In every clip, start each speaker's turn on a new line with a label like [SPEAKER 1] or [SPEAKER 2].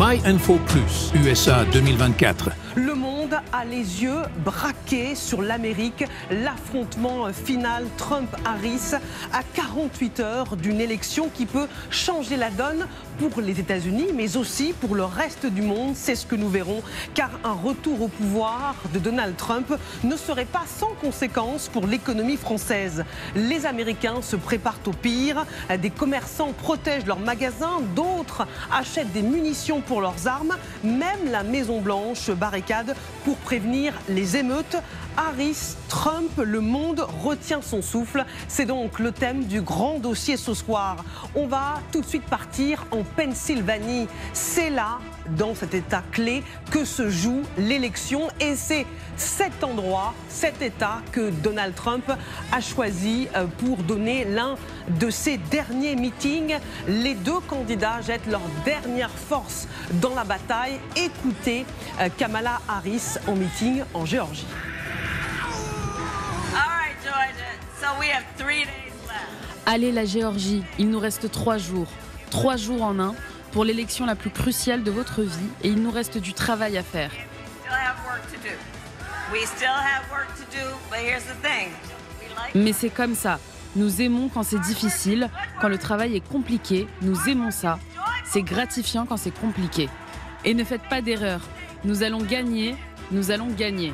[SPEAKER 1] MyInfo Plus, USA 2024.
[SPEAKER 2] Le monde a les yeux braqués sur l'Amérique. L'affrontement final Trump-Harris à 48 heures d'une élection qui peut changer la donne pour les États-Unis, mais aussi pour le reste du monde. C'est ce que nous verrons, car un retour au pouvoir de Donald Trump ne serait pas sans conséquences pour l'économie française. Les Américains se préparent au pire. Des commerçants protègent leurs magasins, d'autres achètent des munitions pour leurs armes. Même la Maison-Blanche barricade pour prévenir les émeutes. Harris, Trump, le monde retient son souffle. C'est donc le thème du grand dossier ce soir. On va tout de suite partir en Pennsylvanie. C'est là, dans cet état clé, que se joue l'élection. Et c'est cet endroit, cet état que Donald Trump a choisi pour donner l'un de ses derniers meetings. Les deux candidats jettent leur dernière force dans la bataille. Écoutez Kamala Harris en meeting en Géorgie.
[SPEAKER 3] Allez la Géorgie, il nous reste 3 jours. 3 jours en un pour l'élection la plus cruciale de votre vie et il nous reste du travail à faire. Mais c'est comme ça. Nous aimons quand c'est difficile, quand le travail est compliqué, nous aimons ça. C'est gratifiant quand c'est compliqué. Et ne faites pas d'erreur. Nous allons gagner, nous allons gagner.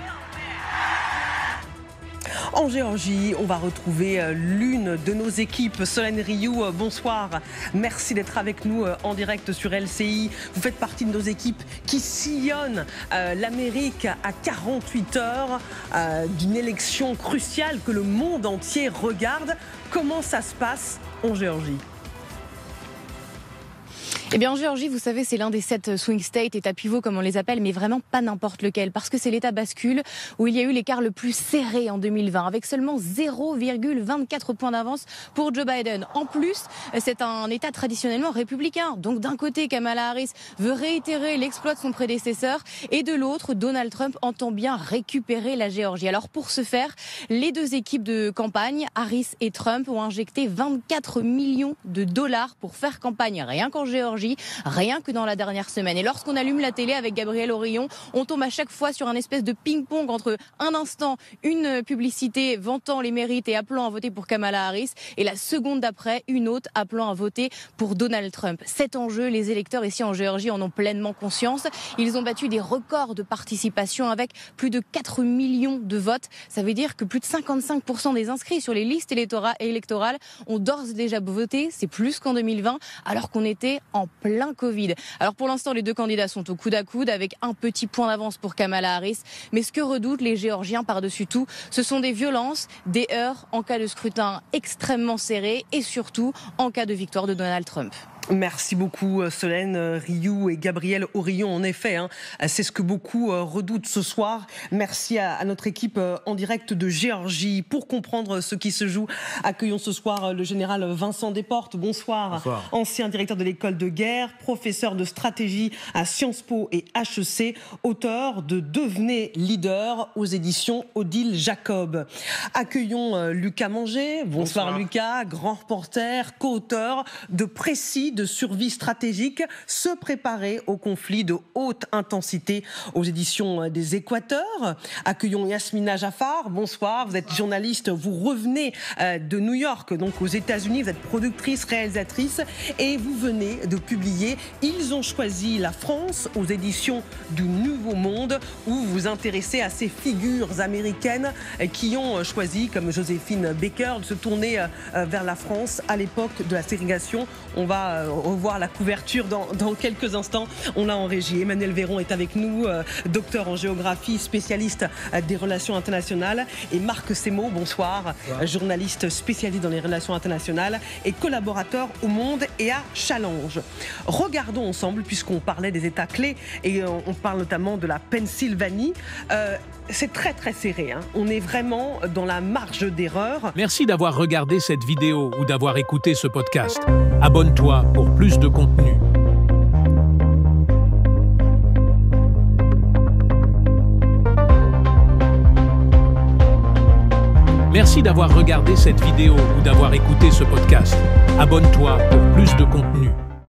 [SPEAKER 2] En Géorgie, on va retrouver l'une de nos équipes, Solène Rioux, bonsoir. Merci d'être avec nous en direct sur LCI. Vous faites partie de nos équipes qui sillonnent l'Amérique à 48 heures d'une élection cruciale que le monde entier regarde. Comment ça se passe en Géorgie ?
[SPEAKER 4] Eh bien en Géorgie, vous savez, c'est l'un des 7 swing states, états pivots comme on les appelle, mais vraiment pas n'importe lequel, parce que c'est l'état bascule où il y a eu l'écart le plus serré en 2020, avec seulement 0,24 points d'avance pour Joe Biden. En plus, c'est un état traditionnellement républicain. Donc d'un côté, Kamala Harris veut réitérer l'exploit de son prédécesseur, et de l'autre, Donald Trump entend bien récupérer la Géorgie. Alors pour ce faire, les deux équipes de campagne, Harris et Trump, ont injecté 24 millions de dollars pour faire campagne rien qu'en Géorgie, rien que dans la dernière semaine. Et lorsqu'on allume la télé avec Gabriel Aurion, on tombe à chaque fois sur un espèce de ping-pong entre un instant, une publicité vantant les mérites et appelant à voter pour Kamala Harris, et la seconde d'après, une autre appelant à voter pour Donald Trump. Cet enjeu, les électeurs ici en Géorgie en ont pleinement conscience. Ils ont battu des records de participation avec plus de 4 millions de votes. Ça veut dire que plus de 55% des inscrits sur les listes électorales ont d'ores et déjà voté. C'est plus qu'en 2020, alors qu'on était en plein Covid. Alors pour l'instant, les deux candidats sont au coude à coude avec un petit point d'avance pour Kamala Harris. Mais ce que redoutent les Géorgiens par-dessus tout, ce sont des violences, des heurts en cas de scrutin extrêmement serré et surtout en cas de victoire de Donald Trump.
[SPEAKER 2] Merci beaucoup Solène Rioux et Gabriel Aurion. En effet, c'est ce que beaucoup redoutent ce soir. Merci à notre équipe en direct de Géorgie. Pour comprendre ce qui se joue, accueillons ce soir le général Vincent Desportes. Bonsoir. Bonsoir. Ancien directeur de l'école de guerre, professeur de stratégie à Sciences Po et HEC, auteur de Devenez leader aux éditions Odile Jacob. Accueillons Lucas Manger. Bonsoir Lucas, grand reporter, co-auteur de Précis de survie stratégique, se préparer au conflit de haute intensité aux éditions des Équateurs. Accueillons Yasmina Jaffar. Bonsoir, vous êtes journaliste, vous revenez de New York, donc aux États-Unis, vous êtes productrice, réalisatrice et vous venez de publier Ils ont choisi la France aux éditions du Nouveau Monde, où vous vous intéressez à ces figures américaines qui ont choisi, comme Joséphine Baker, de se tourner vers la France à l'époque de la ségrégation. On va revoir la couverture dans quelques instants. On l'a en régie. Emmanuel Véron est avec nous, docteur en géographie, spécialiste des relations internationales. Et Marc Semo, bonsoir, journaliste spécialiste dans les relations internationales et collaborateur au Monde et à Challenge. Regardons ensemble, puisqu'on parlait des États clés et on parle notamment de la Pennsylvanie. C'est très très serré, On est vraiment dans la marge d'erreur.
[SPEAKER 1] Merci d'avoir regardé cette vidéo ou d'avoir écouté ce podcast. Abonne-toi pour plus de contenu. Merci d'avoir regardé cette vidéo ou d'avoir écouté ce podcast. Abonne-toi pour plus de contenu.